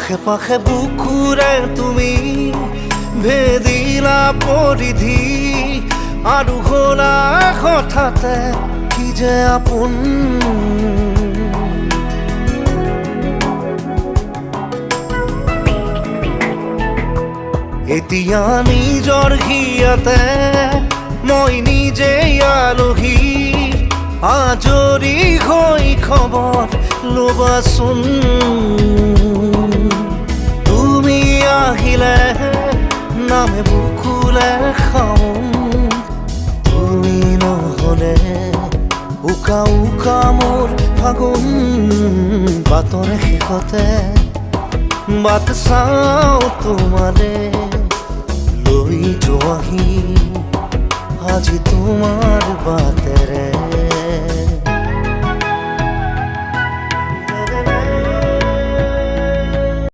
আশে পাশে বুকুৰে তুমি ভেদিলা পৰিধি আৰু হ'লা হঠাতে কি যে আপোন। এতিয়া নিজৰ হিয়াতে মই নিজেই আলহী, আজৰি হৈ খবৰ ল'বাচোন। তুমি আহিলে নামে বুকুলে খাওঁ, তুমি নহ'লে উকা উকা মোৰ ফাগুন। বাটৰে শেষতে বাট চাওঁ তোমাৰে লৈ যোৱাহি আজি তোমাৰ বাটেৰে।